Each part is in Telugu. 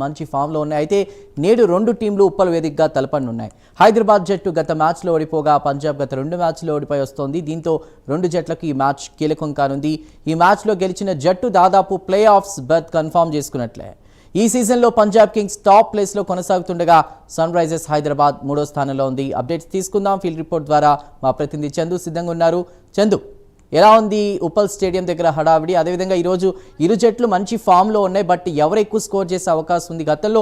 మంచి ఫామ్లో ఉన్నాయి. అయితే నేడు రెండు టీంలు ఉప్పల్ వేదికగా తలపనున్నాయి. హైదరాబాద్ జట్టు గత మ్యాచ్లో ఓడిపోగా పంజాబ్ గత 2 మ్యాచ్లో ఓడిపోయి వస్తోంది. దీంతో రెండు జట్లకు ఈ మ్యాచ్ కీలకం కానుంది. ఈ మ్యాచ్లో గెలిచిన జట్టు దాదాపు ప్లే ఆఫ్స్ బెర్త్ కన్ఫర్మ్ చేసుకున్నట్లే. ఈ సీజన్లో పంజాబ్ కింగ్స్ టాప్ ప్లేస్లో కొనసాగుతుండగా సన్ రైజర్స్ హైదరాబాద్ 3వ స్థానంలో ఉంది. అప్డేట్స్ తీసుకుందాం. ఫీల్డ్ రిపోర్ట్ ద్వారా మా ప్రతినిధి చందు సిద్ధంగా ఉన్నారు. చందు, ఎలా ఉంది ఉప్పల్ స్టేడియం దగ్గర హడావిడి? అదేవిధంగా ఈరోజు ఇరు జట్లు మంచి ఫామ్లో ఉన్నాయి. బట్ ఎవరు ఎక్కువ స్కోర్ చేసే అవకాశం ఉంది? గతంలో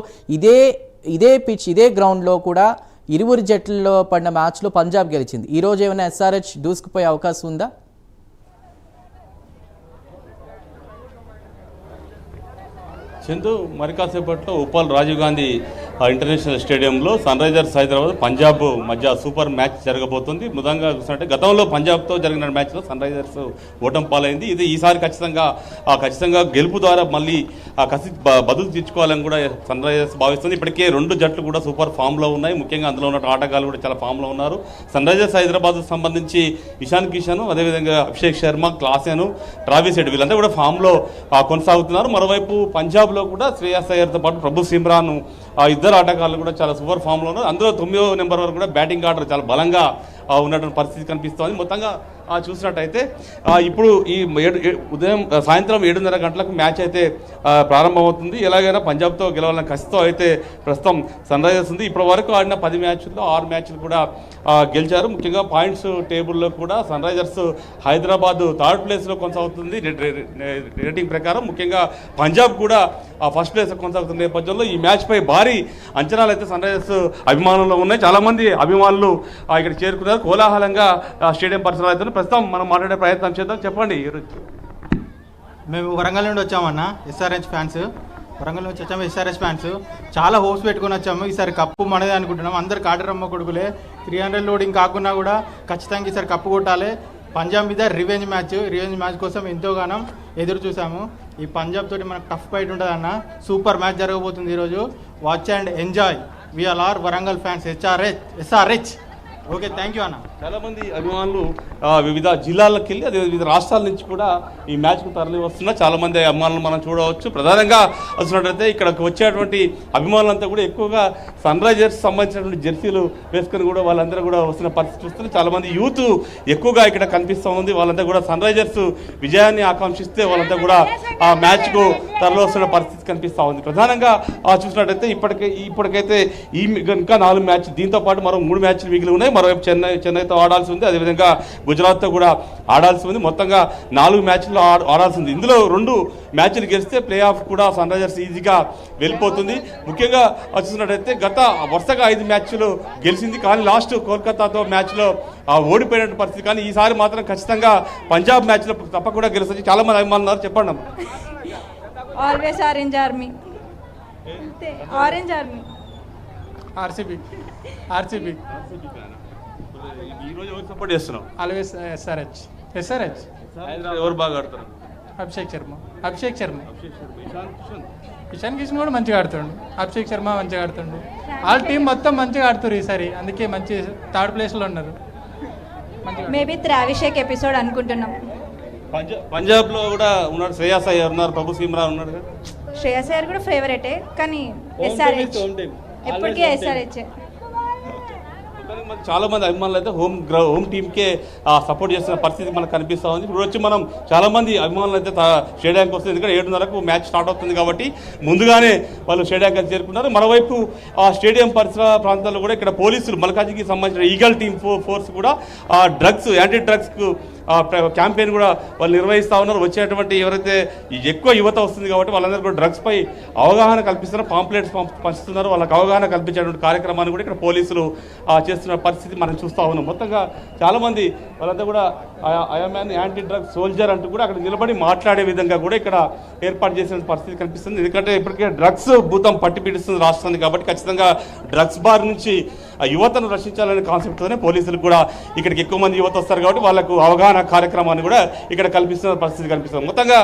ఇదే పిచ్ ఇదే గ్రౌండ్లో కూడా ఇరువురు జట్లలో పడిన మ్యాచ్లో పంజాబ్ గెలిచింది. ఈరోజు ఏమైనా ఎస్ఆర్హెచ్ దూసుకుపోయే అవకాశం ఉందా? చందు, మరి కాసేపట్లో ఉప్పల్ రాజీవ్ గాంధీ ఇంటర్నేషనల్ స్టేడియంలో సన్ రైజర్స్ హైదరాబాద్ పంజాబ్ మధ్య సూపర్ మ్యాచ్ జరగబోతుంది. ముదంగా చూసినట్టే గతంలో పంజాబ్తో జరిగిన మ్యాచ్లో సన్ రైజర్స్ ఓటమి పాలైంది. ఇది ఈసారి ఖచ్చితంగా గెలుపు ద్వారా మళ్ళీ బదులు తీర్చుకోవాలని కూడా సన్ రైజర్స్ భావిస్తుంది. ఇప్పటికే రెండు జట్లు కూడా సూపర్ ఫామ్లో ఉన్నాయి. ముఖ్యంగా అందులో ఉన్న ఆటగాళ్ళు కూడా చాలా ఫామ్లో ఉన్నారు. సన్ రైజర్స్ హైదరాబాద్కు సంబంధించి ఇషాన్ కిషన్, అదేవిధంగా అభిషేక్ శర్మ, క్లాసెను, ట్రావిస్ హెడ్ వీళ్ళంతా కూడా ఫామ్లో కొనసాగుతున్నారు. మరోవైపు పంజాబ్లో కూడా శ్రేయస్ అయ్యర్తో పాటు ప్రభు సిమ్రాన్ ఇద్దరు ఆటగాళ్ళు కూడా చాలా సూపర్ ఫామ్లో ఉన్నారు. అందులో 9వ నెంబర్ వరకు కూడా బ్యాటింగ్ ఆర్డర్ చాలా బలంగా ఉన్నటువంటి పరిస్థితి కనిపిస్తోంది. మొత్తంగా చూసినట్టయితే ఇప్పుడు ఈ సాయంత్రం 7:30 గంటలకు మ్యాచ్ అయితే ప్రారంభమవుతుంది. ఎలాగైనా పంజాబ్తో గెలవాలన్న కసితో అయితే ప్రస్తుతం సన్ రైజర్స్ ఉంది. ఇప్పటి వరకు ఆడిన 10 మ్యాచ్ల్లో 6 మ్యాచ్లు కూడా గెలిచారు. ముఖ్యంగా పాయింట్స్ టేబుల్లో కూడా సన్ రైజర్స్ హైదరాబాద్ 3rd ప్లేస్లో కొనసాగుతుంది రేటింగ్ ప్రకారం. ముఖ్యంగా పంజాబ్ కూడా ఫస్ట్ ప్లేస్ కొనసాగుతున్న నేపథ్యంలో ఈ మ్యాచ్పై భారీ అంచనాలు అయితే సన్ రైజర్స్ అభిమానుల్లో ఉన్నాయి. చాలామంది అభిమానులు ఇక్కడ చేరుకున్నారు. కోలాహలంగా స్టేడియం పరిసరాలు అయితే ప్రస్తుతం మనం మాట్లాడే ప్రయత్నం చేద్దాం. చెప్పండి. మేము వరంగల్ నుండి వచ్చామన్న, ఎస్ఆర్హెచ్ ఫ్యాన్స్. వరంగల్ నుంచి వచ్చాము, ఎస్ఆర్హెచ్ ఫ్యాన్స్. చాలా హోప్స్ పెట్టుకుని వచ్చాము. ఈసారి కప్పు మనదే అనుకుంటున్నాం. అందరికి ఆర్డరమ్మ కొడుకులే. 300 లోడింగ్ కాకుండా కూడా ఖచ్చితంగా ఈసారి కప్పు కొట్టాలి. పంజాబ్ మీద రివెంజ్ మ్యాచ్ కోసం ఎంతోగానం ఎదురు చూసాము. ఈ పంజాబ్ తోటి మనకు టఫ్ ఫైట్ ఉంటుంది అన్న. సూపర్ మ్యాచ్ జరగబోతుంది ఈరోజు. Watch and enjoy. We are are Warangal fans, SRH. Okay, thank you అన్న. చాలామంది అభిమానులు వివిధ జిల్లాలకు వెళ్ళి అదే వివిధ రాష్ట్రాల నుంచి కూడా ఈ మ్యాచ్కు తరలి వస్తున్నారు. చాలామంది అభిమానులు మనం చూడవచ్చు. ప్రధానంగా వచ్చినట్లయితే ఇక్కడికి వచ్చేటువంటి అభిమానులంతా కూడా ఎక్కువగా సన్ రైజర్స్ సంబంధించినటువంటి జెర్సీలు వేసుకొని కూడా వాళ్ళందరూ కూడా వస్తున్న పరిస్థితి చూస్తున్నారు. చాలామంది యూత్ ఎక్కువగా ఇక్కడ కనిపిస్తూ ఉంది. వాళ్ళంతా కూడా సన్ రైజర్స్ విజయాన్ని ఆకాంక్షిస్తే వాళ్ళంతా కూడా ఆ మ్యాచ్కు తరలి వస్తున్న పరిస్థితి కనిపిస్తూ ఉంది. ప్రధానంగా చూసినట్టయితే ఇప్పటికైతే ఇంకా 4 మ్యాచ్లు, దీంతో పాటు మరో 3 మ్యాచ్లు మిగిలి ఉన్నాయి. మరోవైపు చెన్నైతో ఆడాల్సి ఉంది, అదేవిధంగా గుజరాత్తో కూడా ఆడాల్సి ఉంది. మొత్తంగా 4 మ్యాచ్ల్లో ఆడాల్సి ఉంది. ఇందులో 2 మ్యాచ్లు గెలిస్తే ప్లే ఆఫ్ కూడా సన్ రైజర్స్ ఈజీగా వెళ్ళిపోతుంది. ముఖ్యంగా చూసినట్టయితే గత వరుసగా 5 మ్యాచ్లు గెలిచింది, కానీ లాస్ట్ కోల్కతాతో మ్యాచ్లో ఓడిపోయినటువంటి పరిస్థితి. కానీ ఈసారి మాత్రం ఖచ్చితంగా పంజాబ్ మ్యాచ్లో తప్పకుండా గెలుస్తుంది. చాలా మంది అభిమానులు ఉన్నారు. చెప్పండి అమ్మా. Always orange army. Orange army. RCB. ఈరోజు ఎవరు సపోర్ట్ చేస్తున్నావు? Always SRH. ఎవరు బాగా ఆడతారు? అభిషేక్ శర్మ. ఇషాన్ కిషన్ కూడా మంచిగా ఆడుతుండు. అభిషేక్ శర్మ మంచిగా ఆడుతుండు. వాళ్ళ టీం మొత్తం మంచిగా ఆడుతారు ఈసారి. అందుకే మంచి 3rd ప్లేస్లో ఉన్నారు. మేబీ త్రావిషేక్ ఎపిసోడ్ అనుకుంటున్నాం. పంజాబ్లో కూడా ఉన్నాడు, శ్రేయస్ అయ్యర్ ఉన్నారు, ప్రభు సిమ్రాన్ ఉన్నాడు. శ్రేయస్ అయ్యర్ కూడా ఫేవరెటే, కానీ ఎస్ఆర్హెచ్ ఎప్పటికీ ఎస్ఆర్హెచ్. చాలా మంది అభిమానులు అయితే హోమ్ టీంకే సపోర్ట్ చేస్తున్న పరిస్థితి మనకు కనిపిస్తూ ఉంది. ఇప్పుడు వచ్చి మనం చాలా మంది అభిమానులు అయితే స్టేడియంకి వస్తుంది. ఎందుకంటే 7:30కు మ్యాచ్ స్టార్ట్ అవుతుంది కాబట్టి ముందుగానే వాళ్ళు స్టేడియంకి చేరుకున్నారు. మరోవైపు స్టేడియం పరిసర ప్రాంతాల్లో కూడా ఇక్కడ పోలీసులు, మల్కాజికి సంబంధించిన ఈగల్ టీమ్ ఫోర్స్ కూడా యాంటీ డ్రగ్స్కు క్యాంపెయిన్ కూడా వాళ్ళు నిర్వహిస్తూ ఉన్నారు. వచ్చేటువంటి ఎవరైతే ఎక్కువ యువత వస్తుంది కాబట్టి వాళ్ళందరూ కూడా డ్రగ్స్పై అవగాహన కల్పిస్తున్నారు, పాంప్లెట్స్ పంచుతున్నారు. వాళ్ళకి అవగాహన కల్పించేటువంటి కార్యక్రమాన్ని కూడా ఇక్కడ పోలీసులు చేస్తున్న పరిస్థితి మనం చూస్తూ ఉన్నాం. మొత్తంగా చాలామంది వాళ్ళంతా కూడా ఐఎమ్యాన్ యాంటీ డ్రగ్స్ సోల్జర్ అంటూ కూడా అక్కడ నిలబడి మాట్లాడే విధంగా కూడా ఇక్కడ ఏర్పాటు చేసిన పరిస్థితి కనిపిస్తుంది. ఎందుకంటే ఇప్పటికే డ్రగ్స్ భూతం పట్టి పీడిస్తుంది రాష్ట్రాన్ని కాబట్టి ఖచ్చితంగా డ్రగ్స్ బార్ నుంచి యువతను రక్షించాలనే కాన్సెప్ట్తోనే పోలీసులు కూడా ఇక్కడికి ఎక్కువ మంది యువత వస్తారు కాబట్టి వాళ్ళకు అవగాహన కార్యక్రమాన్ని కూడా ఇక్కడ కల్పిస్తున్న పరిస్థితి కనిపిస్తుంది. మొత్తంగా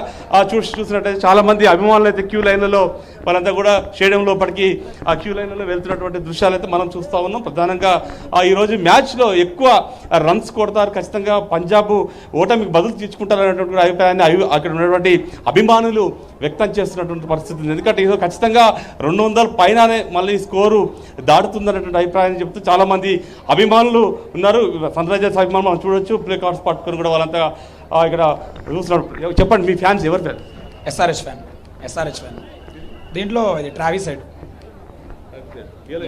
చూసినట్టయితే చాలామంది అభిమానులు అయితే క్యూ లైన్లలో వాళ్ళంతా కూడా స్టేడియం లోపలికి ఆ క్యూ లైన్లలో వెళ్తున్నటువంటి దృశ్యాలు అయితే మనం చూస్తూ ఉన్నాం. ప్రధానంగా ఈరోజు మ్యాచ్లో ఎక్కువ రన్స్ కొడతారు, ఖచ్చితంగా పంజాబ్ ఓటమికి బదులు తీర్చుకుంటారు అనేటువంటి అభిప్రాయాన్ని అక్కడ ఉన్నటువంటి అభిమానులు వ్యక్తం చేస్తున్నటువంటి పరిస్థితి ఉంది. ఎందుకంటే ఈరోజు ఖచ్చితంగా 200 పైననే మళ్ళీ స్కోరు దాడుతుందనేటువంటి అభిప్రాయాన్ని చెప్తూ చాలామంది అభిమానులు ఉన్నారు. సన్ రైజర్స్ అభిమానులు మనం చూడొచ్చు, ప్లే కార్డ్స్ పట్టుకొని కూడా వాళ్ళంతా ఇక్కడ చూస్తున్నారు. చెప్పండి మీ ఫ్యాన్స్ ఎవరు ఫ్యాన్? SRH fan. దీంట్లో ఇది ట్రావిస్ సైడ్.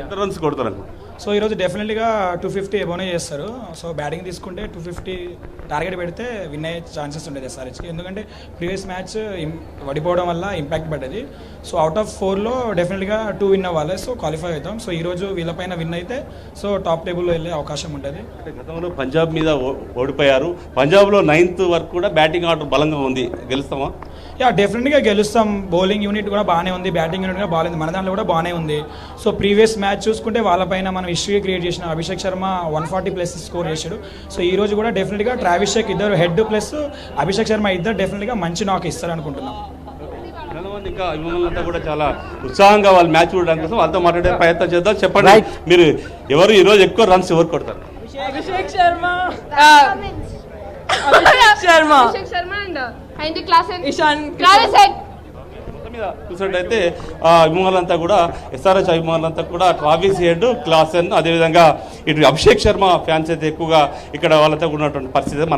ఎంత రన్స్ కొడతారు? సో ఈరోజు డెఫినెట్లీగా 250 ఎబోనే చేస్తారు. సో బ్యాటింగ్ తీసుకుంటే 250 టార్గెట్ పెడితే విన్ అయ్యే ఛాన్సెస్ ఉండేది ఎస్ఆర్హెచ్కి. ఎందుకంటే ప్రీవియస్ మ్యాచ్ పడిపోవడం వల్ల ఇంపాక్ట్ పడ్డది. సో అవుట్ ఆఫ్ 4లో డెఫినెట్గా 2 విన్ అవ్వాలి. సో క్వాలిఫై అవుతాం. సో ఈరోజు వీళ్ళపైన విన్ అయితే సో టాప్ టేబుల్లో వెళ్ళే అవకాశం ఉంటుంది. గతంలో పంజాబ్ మీద ఓడిపోయారు. పంజాబ్లో 9th వరకు కూడా బ్యాటింగ్ ఆర్డర్ బలంగా ఉంది, గెలుస్తామా? యా, డెఫినెట్గా గెలుస్తాం. బౌలింగ్ యూనిట్ కూడా బాగానే ఉంది, బ్యాటింగ్ యూనిట్ కూడా బాగాలేదు, మన దాంట్లో కూడా బాగానే ఉంది. సో ప్రీవియస్ మ్యాచ్ చూసుకుంటే వాళ్ళపైన మనం హిస్టరీ క్రియేట్ చేసిన అభిషేక్ శర్మ 140+ స్కోర్ చేశాడు. సో ఈ రోజు కూడా డెఫినెట్గా ట్రావిస్ షేక్ ఇద్దరు హెడ్ ప్లస్ అభిషేక్ శర్మ ఇద్దరు డెఫినెట్గా మంచి నాక్ ఇస్తారు అనుకుంటున్నాం. ఇంకా అభిమానులంతా కూడా చాలా ఉత్సాహంగా వాళ్ళు మ్యాచ్ చూడడానికి కోసం వాళ్ళతో మాట్లాడే ప్రయత్నం చేద్దాం. చెప్పండి, మీరు ఎవరు ఈరోజు ఎక్కువ రన్స్ ఎవరు కొడతారు? అభిషేక్ శర్మ అండ్ ఇషాన్ మొత్తం మీద చూసినట్టయితే అభిమానులంతా కూడా ఎస్ఆర్హెచ్ అభిమానులంతా కూడా ట్రావిస్ హెడ్, క్లాసెన్, అదేవిధంగా ఇటు అభిషేక్ శర్మ ఫ్యాన్స్ అయితే ఎక్కువగా ఇక్కడ వాళ్ళతో ఉన్నటువంటి పరిస్థితి.